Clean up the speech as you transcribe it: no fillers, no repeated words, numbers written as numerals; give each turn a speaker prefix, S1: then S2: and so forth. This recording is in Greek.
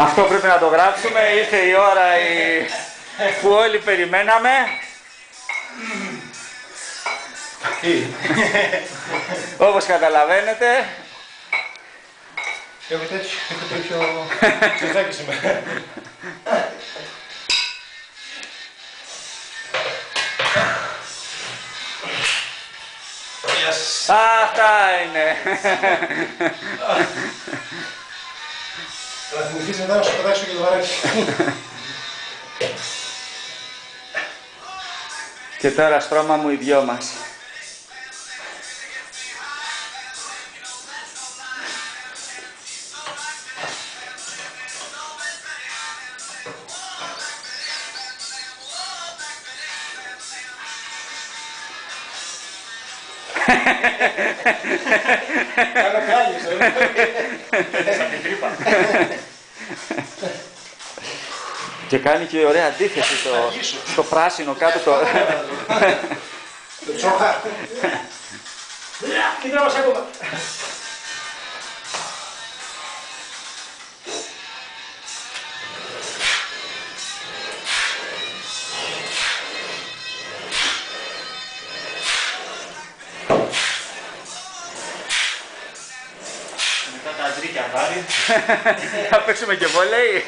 S1: Αυτό πρέπει να το γράψουμε, ήρθε η ώρα που όλοι περιμέναμε. Όπως καταλαβαίνετε.
S2: Έχω τέτοιο τσιζάκι σήμερα.
S1: Αυτά είναι.
S2: Θα θυμηθείς μετά να σου πετάξω και το βαράκι.
S1: Και τώρα στρώμα μου οι δυο μας.
S2: Κάνω πιάλις,
S1: Και κάνει και ωραία αντίθεση στο πράσινο κάτω το...
S2: Το τσόχα. Τι τράβας ακόμα.
S1: Θα παίξουμε και βόλεϊ.